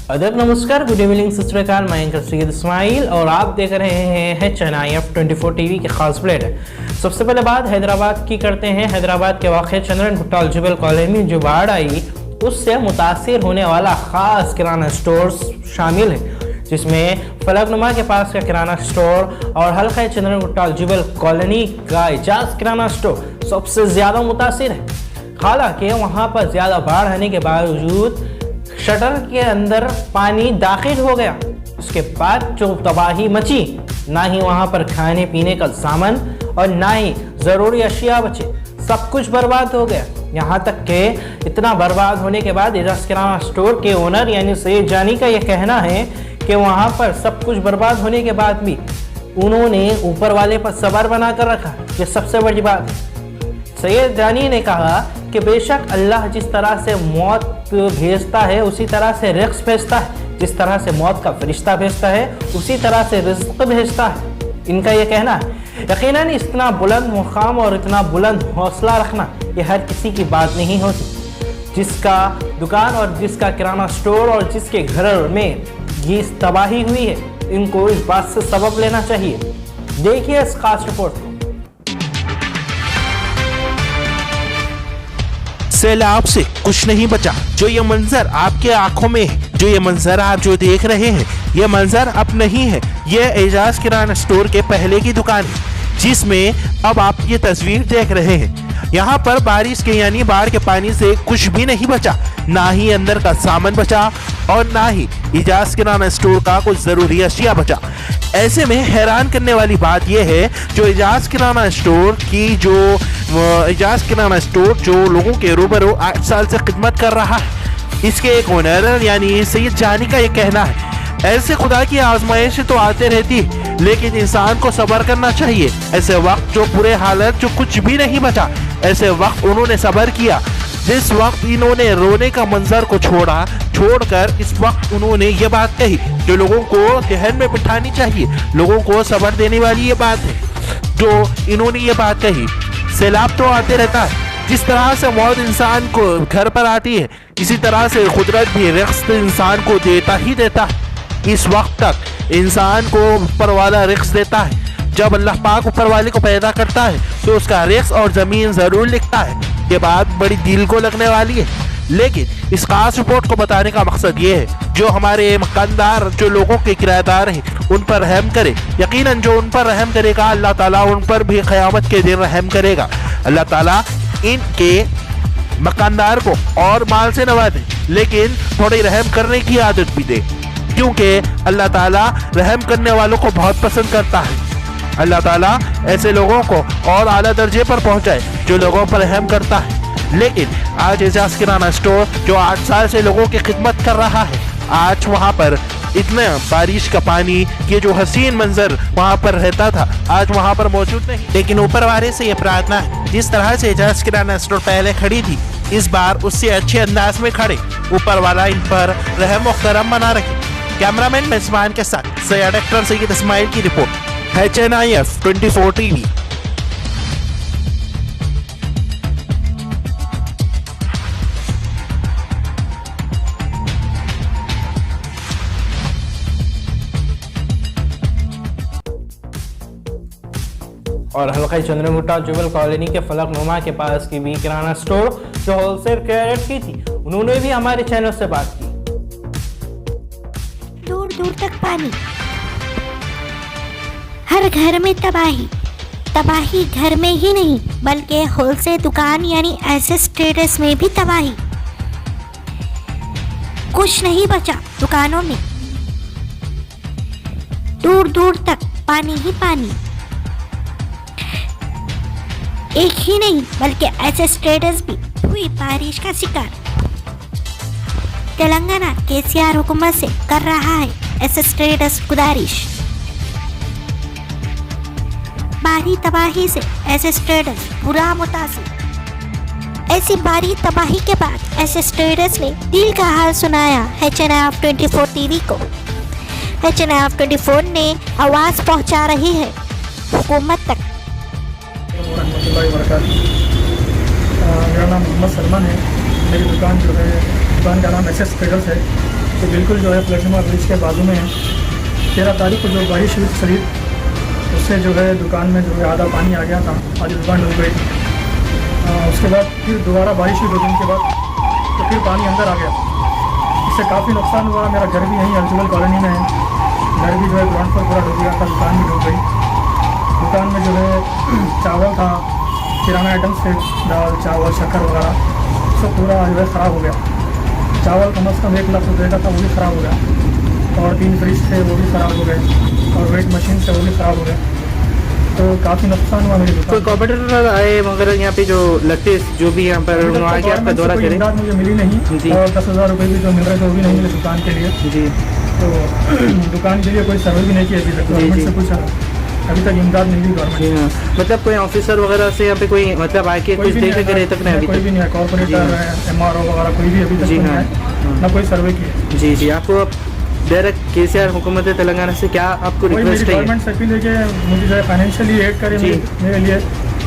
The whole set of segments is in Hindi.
अदब नमस्कार, गुड इवनिंग, सत श्री अकाल। मैं एंकर सैयद इस्माइल और आप देख रहे हैं चेन्नई F24 टीवी के खास बुलेटिन। सबसे पहले बात हैदराबाद की करते हैं। हैदराबाद के वाक़े चंद्रन जुबेल कॉलोनी में जो बाढ़ आई उससे मुतासिर होने वाला खास किराना स्टोर शामिल है, जिसमें फलकनुमा के पास का किराना स्टोर और हल्का चंद्रन जुबेल कॉलोनी का एजाज किराना स्टोर सबसे ज़्यादा मुतासिर है। हालांकि वहाँ पर ज़्यादा बाढ़ आने के बावजूद शटर के अंदर पानी दाखिल हो गया। उसके बाद जो तबाही मची, ना ही वहाँ पर खाने पीने का सामान और ना ही ज़रूरी अशिया बचे, सब कुछ बर्बाद हो गया। यहाँ तक कि इतना बर्बाद होने के बाद एजाज किराना स्टोर के ओनर यानी सैयद जानी का यह कहना है कि वहाँ पर सब कुछ बर्बाद होने के बाद भी उन्होंने ऊपर वाले पर सब्र बना कर रखा। ये सबसे बड़ी बात है। सैयद जानी ने कहा कि बेशक अल्लाह जिस तरह से मौत भेजता है उसी तरह से रिज़्क़ भेजता है, जिस तरह से मौत का फरिश्ता भेजता है उसी तरह से रिज़्क़ भेजता है। इनका ये कहना है। यकीनन इतना बुलंद मुकाम और इतना बुलंद हौसला रखना ये हर किसी की बात नहीं होती। जिसका दुकान और जिसका किराना स्टोर और जिसके घर में ये तबाही हुई है, इनको इस बात से सबक लेना चाहिए। देखिए इस खास रिपोर्ट को। सैलाब से कुछ नहीं बचा। जो ये मंजर आपके आंखों में है, जो ये मंजर आप जो देख रहे हैं, ये मंजर अब नहीं है। ये एजाज किराना स्टोर के पहले की दुकान है, जिसमें अब आप ये तस्वीर देख रहे हैं। यहाँ पर बारिश के यानी बाढ़ के पानी से कुछ भी नहीं बचा, ना ही अंदर का सामान बचा और ना ही एजाज किराना स्टोर का कुछ ज़रूरी अशिया बचा। ऐसे में हैरान करने वाली बात यह है, जो एजाज किराना स्टोर जो लोगों के रूबरू 8 साल से खिदमत कर रहा है, इसके एक ओनर यानी सैयद जानी का ये कहना है, ऐसे खुदा की आजमाइश तो आते रहती है, लेकिन इंसान को सब्र करना चाहिए। ऐसे वक्त जो बुरे हालत जो कुछ भी नहीं बचा, ऐसे वक्त उन्होंने सब्र किया। जिस वक्त इन्होंने रोने का मंजर को छोड़कर इस वक्त उन्होंने ये बात कही जो लोगों को जहन में बिठानी चाहिए, लोगों को सब्र देने वाली ये बात है जो इन्होंने ये बात कही। सैलाब तो आते रहता है, जिस तरह से मौत इंसान को घर पर आती है, इसी तरह से कुदरत भी रिज़्क़ इंसान को देता ही देता है। इस वक्त तक इंसान को ऊपर वाला रिज़्क़ देता है। जब अल्लाह पाक ऊपर वाले को पैदा करता है तो उसका रिज़्क़ और ज़मीन ज़रूर लिखता है। ये बात बड़ी दिल को लगने वाली है, लेकिन इस खास रिपोर्ट को बताने का मकसद ये है, जो हमारे मकानदार जो लोगों के किराएदार हैं उन पर रहम करे। यकीनन जो उन पर रहम करेगा अल्लाह ताला उन पर भी क़यामत के दिन रहम करेगा। अल्लाह ताला इनके मकानदार को और माल से नवाजे, लेकिन थोड़ी रहम करने की आदत भी दे, क्योंकि अल्लाह ताला रहम करने वालों को बहुत पसंद करता है। अल्लाह ताला ऐसे लोगों को और आला दर्जे पर पहुंचाए जो लोगों पर रहम करता है। लेकिन आज एजाज किराना स्टोर जो 8 साल से लोगों की खिदमत कर रहा है, आज वहाँ पर इतना बारिश का पानी, ये जो हसीन मंजर वहाँ पर रहता था, आज वहाँ पर मौजूद नहीं। लेकिन ऊपर वाले से ये प्रार्थना है, जिस तरह से एजाज किराना स्टोर पहले खड़ी थी, इस बार उससे अच्छे अंदाज में खड़े। ऊपर वाला इन पर रहम और करम बना रखे। कैमरामैन मेजबान के साथ सैयद एक्टर सैयद इस्माइल की रिपोर्ट है चेन्नई F24 टीवी। और हल्का चंद्रन जुबेल कॉलोनी के फलकनुमा के पास की भी किराना स्टोर जो होलसेल क्रेडिट की थी, उन्होंने भी हमारे चैनल से बात की। दूर दूर तक पानी, हर घर में तबाही। तबाही घर में ही नहीं बल्कि होलसेल दुकान यानी ऐसे स्टेटस में भी तबाही। कुछ नहीं बचा दुकानों में, दूर दूर तक पानी ही पानी। एक ही नहीं बल्कि ऐसे स्टेटस भी हुई बारिश का शिकार। तेलंगाना केसीआर हुकूमत से कर रहा है ऐसे स्टेटस गुजारिश। भारी तबाही से ऐसे स्टेटस बुरा मुतासिर। ऐसी भारी तबाही के बाद ऐसे स्टेटस ने दिल का हाल सुनाया है चेन्नई F24 टीवी को। चेन्नई F24 ने आवाज़ पहुंचा रही है हुकूमत तक। मेरा नाम मोहम्मद सलमान है। मेरी दुकान जो है, दुकान का नाम SS ट्रेडर्स है। कि बिल्कुल जो है प्लेटनुमा ब्रिज के बाजू में है। 13 तारीख को जो बारिश हुई शरीर, उससे जो है दुकान में जो है आधा पानी आ गया था, आधी दुकान डूब गई थी। उसके बाद फिर दोबारा बारिश हुई 2 दिन के बाद, तो फिर पानी अंदर आ गया। इससे काफ़ी नुकसान हुआ। मेरा घर भी यहीं अर्जुबल कॉलोनी में है, घर भी जो है ग्राउंड पर पूरा डूब गया था, दुकान भी डूब गई। दुकान में जो है चावल था, किराना आइटम्स थे, दाल चावल शक्कर वगैरह, सब पूरा जो है ख़राब हो गया। चावल कम से कम 1 लाख रुपये का था, वो भी ख़राब हो गया। और 3 फ्रिज थे, वो भी ख़राब हो गए। और वेट मशीन से वो भी ख़राब हो गए। तो काफ़ी नुकसान हुआ मेरी दुकान। कोई कॉम्पिटिटर आए मगर यहाँ पे जो लगते जो भी यहाँ पर आके आपका दौरा करें? इमदाद मुझे मिली नहीं जी। और 10,000 रुपये भी जो मिल रहे थे वो भी नहीं मिले दुकान के लिए। जी। तो दुकान के लिए कोई सर्वे भी नहीं किया अभी तक गवर्नमेंट से कुछ, अभी तक इमदाद नहीं दी गवर्नमेंट। जी हाँ, मतलब कोई ऑफिसर वगैरह से यहाँ पे कोई मतलब आके कुछ देख करे तक नहीं? अभी कोई भी नहीं है, कॉर्पोरेटर है, MRO वगैरह कोई भी अभी तक जी नहीं हाँ। है, ना कोई सर्वे किया। जी जी। आपको डायरेक्ट KCR हुकूमत तेलंगाना से क्या आपको कोई मेरी रिक्वेस्ट है? गवर्नमेंट से अपील है कि मुझे जो है फाइनेंशियली एड करे जी। मेरे लिए,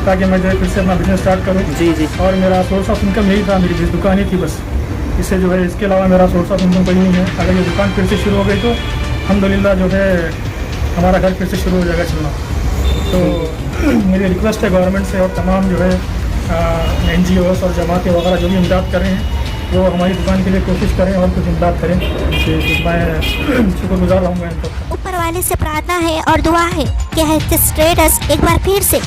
ताकि मैं जो है फिर से अपना बिजनेस स्टार्ट करूँ। जी जी। और मेरा सोर्स ऑफ इनकम यही था, मेरी दुकान ही थी बस। इससे जो है इसके अलावा मेरा सोर्स ऑफ इनकम कोई नहीं है। अगर ये दुकान फिर से शुरू हो गई तो अल्हम्दुलिल्लाह जो है हमारा घर फिर से शुरू हो जाएगा चलना। तो मेरी रिक्वेस्ट है गवर्नमेंट से और तमाम जो है NGOs और जमातें वगैरह जो भी इमदाद कर रहे हैं, वो हमारी दुकान के लिए कोशिश करें और कुछ इमदाद करें। मैं शुक्रगुजार रहूँगा इनको। ऊपर वाले से प्रार्थना है और दुआ है कि एसएस ट्रेडर्स एक बार फिर से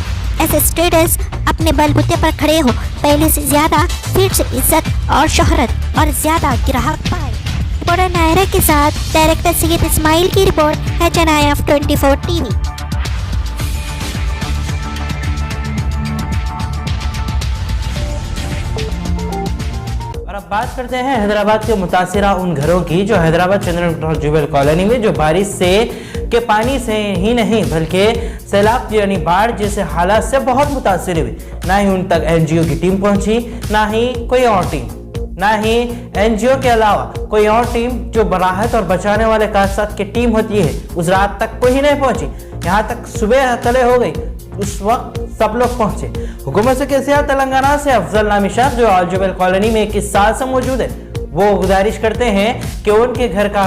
एसएस ट्रेडर्स अपने बलबूते पर खड़े हो, पहले से ज़्यादा फिर से इज्जत और शोहरत और ज़्यादा ग्राहक पाए। रिपोर्टर नायरा के साथ डायरेक्टर सैयद इस्माइल की रिपोर्ट HNIF 24 TV। और अब बात करते हैं हैदराबाद के मुतासिरा उन घरों की जो हैदराबाद चंद्रन जुबेल कॉलोनी में जो बारिश से के पानी से ही नहीं बल्कि सैलाब यानी बाढ़ जैसे हालात से बहुत मुतासिर हुए। ना ही उन तक NGO की टीम पहुंची, ना ही कोई और टीम, ना ही NGO के अलावा कोई और टीम जो राहत और बचाने वाले कागजात की टीम होती है उस रात तक कोई नहीं पहुंची। यहाँ तक सुबह तले हो गई, उस वक्त सब लोग पहुंचे। हुकूमत से KCR तेलंगाना से अफजल नामी शख्स जो अलजुबेल कॉलोनी में 21 साल से मौजूद है, वो गुजारिश करते हैं कि उनके घर का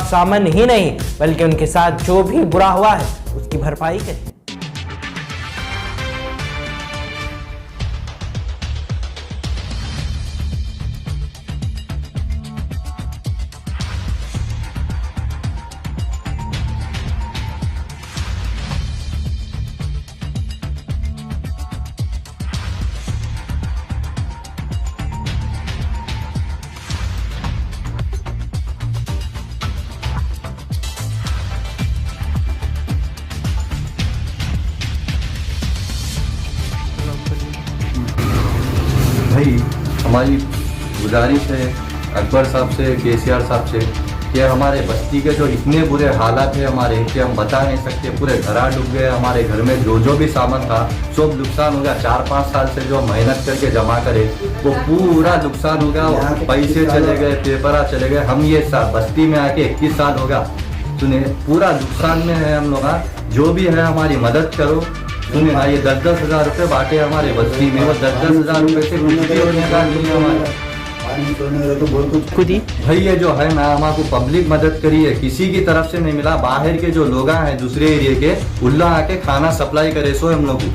सामान ही नहीं बल्कि उनके साथ जो भी बुरा हुआ है उसकी भरपाई करें। भाई हमारी गुजारिश है अकबर साहब से, KCR साहब से कि हमारे बस्ती के जो इतने बुरे हालात है हमारे कि हम बता नहीं सकते। पूरे घरा डूब गए, हमारे घर में जो भी सामान था सब नुकसान हो गया। 4-5 साल से जो मेहनत करके जमा करे वो पूरा नुकसान हो गया। पैसे चले गए, पेपरा चले गए। हम ये बस्ती में आके 21 साल हो गया, सुने पूरा नुकसान में है हम लोग। जो भी है हमारी मदद करो। सुनिए ना, ये 10-10 हज़ार रुपये बांटे हमारे बस्ती में, वो 10-10 हज़ार रुपये से कुछ भी होने का नहीं हमारे खुद ही भाई। ये जो है ना हमारे पब्लिक मदद करी है, किसी की तरफ से नहीं मिला। बाहर के जो लोग हैं दूसरे एरिया के उल्ला आके खाना सप्लाई करे सो हम लोग को,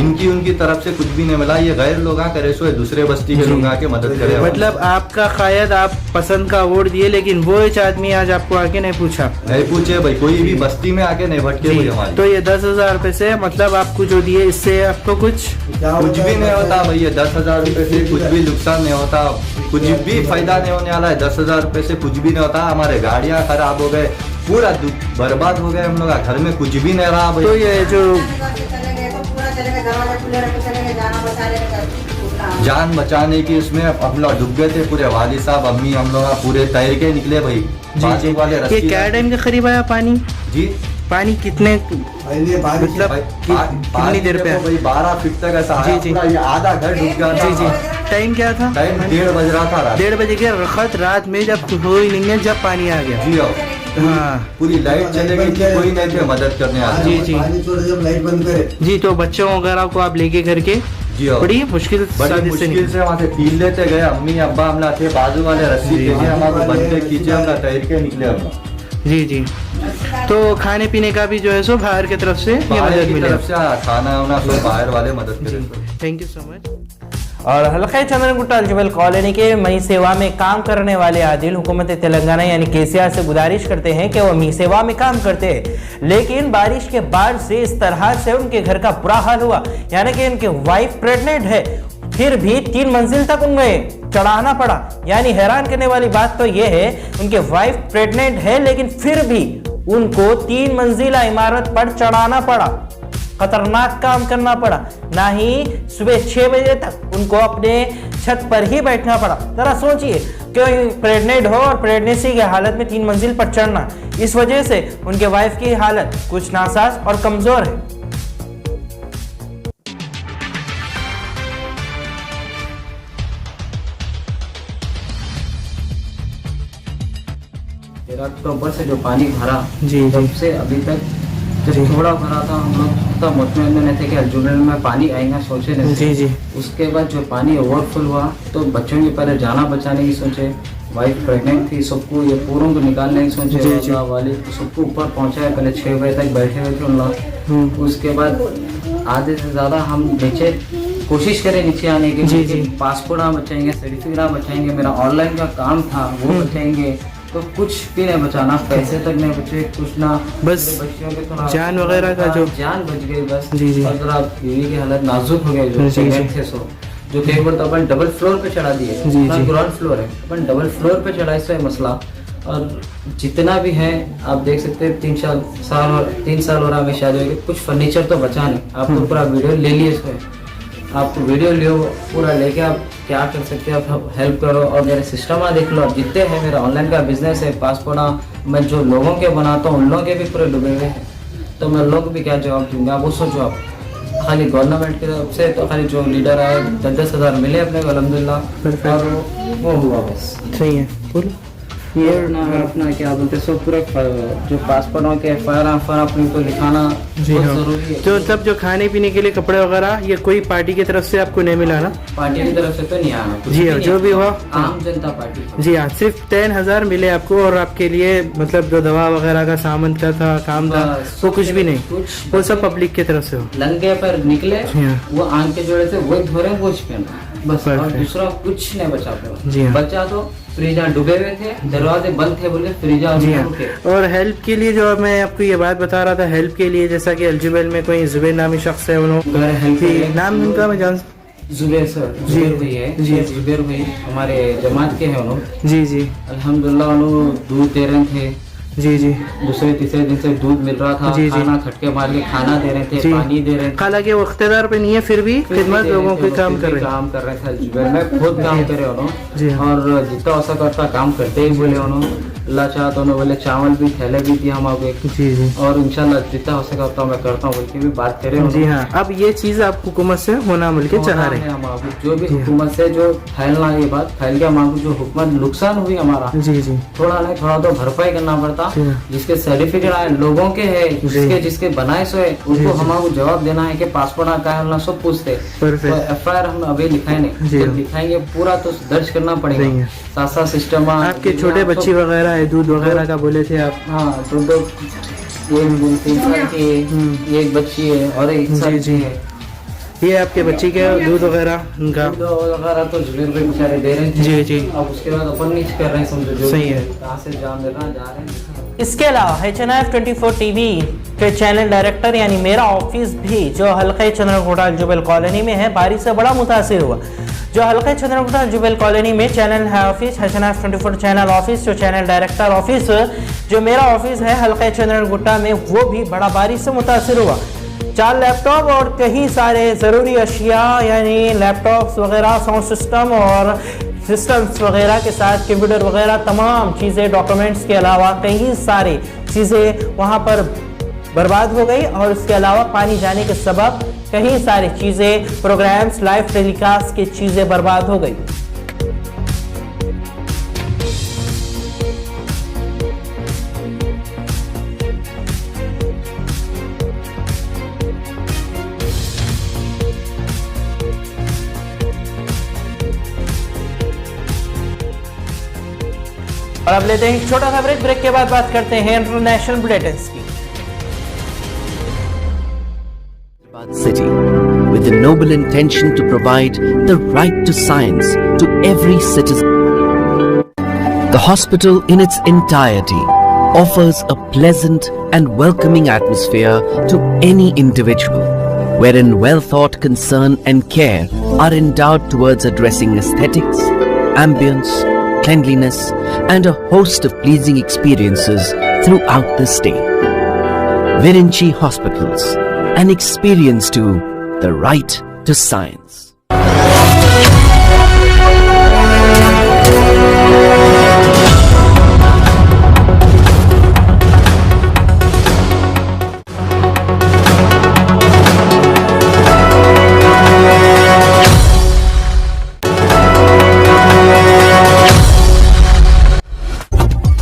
इनकी उनकी तरफ से कुछ भी नहीं मिला। ये गैर लोग करे सो दूसरे बस्ती के लोग आके मदद करे। मतलब आपका कायद आप पसंद का वोट दिए, लेकिन वो एक आदमी आज आपको आके नहीं पूछा, नहीं पूछे भाई, कोई भी बस्ती में आके नहीं भटके भाई हमारी। तो ये 10,000 रुपए से मतलब आपको जो दिए इससे आपको कुछ भी नहीं होता भाई। ये 10,000 रुपये से कुछ भी नुकसान नहीं होता, कुछ भी फायदा नहीं होने वाला है। 10,000 रुपये से कुछ भी नहीं होता। हमारे गाड़ियाँ खराब हो गए, पूरा बर्बाद हो गए हम लोग, घर में कुछ भी नहीं रहा भाई। तो ये जो जान बचाने की इसमें हम लोग डूब गए थे, पूरे वाली साहब अम्मी हम लोग पूरे तैर के निकले भाई। जी वाले ये क्या टाइम के करीब आया पानी? जी पानी कितने मतलब कितनी देर पे? भाई 12 फीट तक ऐसा जी जी, ये आधा घर डूब गया। जी जी। टाइम क्या था? टाइम 1:30 बज रहा था। 1:30 बजे के वक्त रात में जब कोई नहीं है, जब पानी आ गया। जी हाँ, पूरी लाइट चले गई थी, कोई नहीं थे मदद करने आते। जी जी लाइट बंद करे। जी। तो बच्चों वगैरह को आप लेके करके जी हाँ। बड़ी मुश्किल बड़ी शादी से मुश्किल निकली। से वहाँ से टील लेते गए, अम्मी अब्बा हमला थे बाजू वाले रस्सी जी। देखे हमारे बंद के खींचे, हमला तैर के निकले हमला। जी जी। तो खाने पीने का भी जो है सो बाहर की तरफ से ये बाहर मदद की मिले। तरफ से खाना वाना सब बाहर वाले मदद करे। Thank you so much. और हल्का चंद्रगुट्टा जुबेल कॉलोनी के मई सेवा में काम करने वाले आदिल हुकूमत तेलंगाना यानी केसीआर से गुजारिश करते हैं कि वो मई सेवा में काम करते हैं, लेकिन बारिश के बाद से इस तरह से उनके घर का बुरा हाल हुआ, यानी कि उनकी वाइफ प्रेग्नेंट है, फिर भी 3 मंजिल तक उन्हें चढ़ाना पड़ा। यानी हैरान करने वाली बात तो यह है, उनके वाइफ प्रेग्नेंट है लेकिन फिर भी उनको 3 मंजिला इमारत पर चढ़ाना पड़ा। खतरनाक काम करना पड़ा। ना ही सुबह 6 बजे तक उनको अपने छत पर ही बैठना पड़ा। जरा सोचिए, क्यों प्रेग्नेंट हो और प्रेगनेंसी की हालत में 3 मंजिल पर चढ़ना, इस वजह से उनके वाइफ की हालत कुछ नासाज और कमजोर है। अक्टूबर से जो पानी भरा, जी, तब जी। से अभी तक जब थोड़ा भरा था हम लोग तब मुतमईन में नहीं थे कि जुलाई में पानी आएगा, सोचे नहीं थे। जी जी। उसके बाद जो पानी ओवरफुल हुआ तो बच्चों की पहले जाना बचाने की सोचे, वाइफ प्रेग्नेंट थी, सबको ये पूरों को निकालने की सोचे, जी, जी। अल्लाह वाले सबको ऊपर पहुंचाया। पहले 6 बजे तक बैठे हुए थे उन लोग। उसके बाद आधे से ज़्यादा हम नीचे कोशिश करें नीचे आने की, जी, जी। पासपोर्ट हम बचाएंगे, सर्टिफिकेट बचाएंगे, मेरा ऑनलाइन का काम था वो बचाएंगे, तो कुछ भी नहीं बचाना, पैसे तक नहीं बचे, कुछ ना, बस मेरे बच्चों के थोड़ा जान वगैरह का जो जान बच गई बस। जी, जी। और जरा बीवी की हालत नाजुक हो गई, जो जी, जी। प्रेग्नेंट थे सो, जो कई बार तो अपन डबल फ्लोर पे चढ़ा दिए, जी, जी। ग्राउंड फ्लोर है, अपन डबल फ्लोर पे चढ़ा, इससे मसला। और जितना भी है आप देख सकते हैं, 3 साल हो रहा हमें शादी हो गई, कुछ फर्नीचर तो बचा नहीं। आपको पूरा वीडियो ले लिए इसमें, आपको वीडियो लियो पूरा लेके आप क्या कर सकते हैं, आप हेल्प करो। और मेरे सिस्टम देख लो, अब जितने हैं, मेरा ऑनलाइन का बिजनेस है, पासपोर्ट मैं जो लोगों के बनाता हूँ उन लोगों के भी पूरे डूबे हुए हैं, तो मैं लोग भी क्या जवाब दूंगा, वो सोचो आप। खाली गवर्नमेंट की तरफ से तो खाली जो लीडर आए 10-10 हज़ार मिले अपने को अल्हम्दुलिल्लाह, और वो हुआ बस। सही है। बोलो। ये अपना क्या बोलते हैं, सब पूरा जो पासपोर्ट के FIR अपने को लिखाना जी बहुत हाँ। जरूरी है। तो तब जो खाने पीने के लिए कपड़े वगैरह ये कोई पार्टी की तरफ से आपको नहीं मिला ना? पार्टी की तरफ से तो नहीं आया कुछ जी भी हाँ, नहीं जो भी आया। हुआ। आम जनता पार्टी। जी हाँ, सिर्फ 10,000 मिले आपको, और आपके लिए मतलब जो दवा वगैरह का सामान का था, काम था, बस, वो कुछ भी नहीं, कुछ वो सब पब्लिक की तरफ से हो। लंगे पर निकले, हाँ। वो आम के जोड़े थे वही धोरे वो पहना बस, और Perfect। दूसरा कुछ नहीं बचा जी हाँ। बचा तो फ्रीजा डूबे हुए थे, दरवाजे बंद थे बोले फ्रीजा जी हाँ। रुके। और हेल्प के लिए जो मैं आपको ये बात बता रहा था, हेल्प के लिए जैसा कि एलिजिबल में कोई जुबैर नामी शख्स है, उन्होंने अगर हेल्प जी, नाम उनका मैं जान। जुबेर सर, जी। जुबेर भाई है, जी। जुबेर भाई हमारे जमात के हैं उन्होंने, जी जी अल्हम्दुलिल्लाह उन्होंने दूध दे रहे थे, जी जी। दूसरे तीसरे दिन से दूध मिल रहा था, जी, जी। खाना खटके मार के खाना दे रहे थे, जी। पानी दे रहे थे, हालांकि वो इख्तियार पे नहीं है, फिर भी फिर भी खिदमत दे रहे लोगों थे, के वो काम फिर कर भी रहे हैं। काम कर रहे थे जुबेर में, खुद काम करे उन्होंने, जी हाँ। और जितना हो सका उतना काम करते ही बोले उन्होंने। अल्लाह चाह तो उन्होंने बोले चावल भी थैले भी दिया हम आपको, जी जी। और इंशाल्लाह जितना हो सका उतना मैं करता हूँ बोल के भी बात करे जी उन्होंने। हाँ, अब ये चीज आप हुकूमत से होना मिल के चाह रहे हैं। हम आपको जो भी जी हाँ। हुकूमत से जो फैलना, ये बात फैल गया, हम आपको जो हुकूमत नुकसान हुई हमारा, जी जी। थोड़ा नहीं थोड़ा तो भरपाई करना पड़ता। जी हाँ। जिसके सर्टिफिकेट आए लोगों के है, जिसके जिसके बनाए सो है, जी, उनको जी। हमको जवाब देना है कि पासपोर्ट का है, सब पूछते। तो परफेक्ट। FIR हम अभी लिखाए नहीं, जी जब हाँ। लिखाएंगे पूरा तो दर्ज करना सही पड़ेगा, है। साथ सिस्टम। आपके छोटे बच्ची वगैरह है, दूध वगैरह का बोले थे आप। हाँ, तो 3 साल की है, एक बच्ची है और एक जी, साल जी। की है। ये आपके बच्ची के दूध वगैरह उनका। दूध वगैरह तो जुबेर भाई बेचारे दे रहे थे। जी, जी। अब उसके बाद अपन नहीं कर रहे हैं, समझो जो सही भी है। कहाँ से जान देना जा रहे हैं। इसके अलावा HNIF 24 टीवी के चैनल डायरेक्टर यानी मेरा ऑफिस भी जो हल्का चंद्रगुट्टा जुबेल कॉलोनी में है, बारिश से बड़ा मुतासिर हुआ। जो हल्का चंद्रगुट्टा जुबेल कॉलोनी में चैनल है ऑफिस, HNIF 24 चैनल ऑफिस, जो चैनल डायरेक्टर ऑफिस जो मेरा ऑफिस है हल्का चंद्रगुट्टा में, वो भी बड़ा बारिश से मुतासिर हुआ। 4 लैपटॉप और कई सारे ज़रूरी अशिया यानी लैपटॉप्स वगैरह, साउंड सिस्टम और सिस्टम्स वगैरह के साथ कंप्यूटर वगैरह तमाम चीज़ें, डॉक्यूमेंट्स के अलावा कई सारी चीज़ें वहाँ पर बर्बाद हो गई। और इसके अलावा पानी जाने के सबब कई सारी चीज़ें, प्रोग्राम्स, लाइव टेलीकास्ट की चीज़ें बर्बाद हो गई। और अब लेते हैं एक छोटा सा ब्रेक के बाद बात करते हैं इंटरनेशनल बुलेटिन्स की। City, with the noble intention to provide the right to science to every citizen. The hospital in its entirety offers a pleasant and welcoming atmosphere to any individual, wherein well-thought concern and care are endowed towards addressing aesthetics, ambience, cleanliness, and a host of pleasing experiences throughout the stay. Virinchi Hospitals, an experience to the right to science.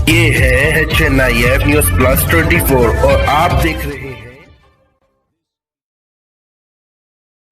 ये है चेन्नई न्यूज़ प्लस 24 और आप देख रहे हैं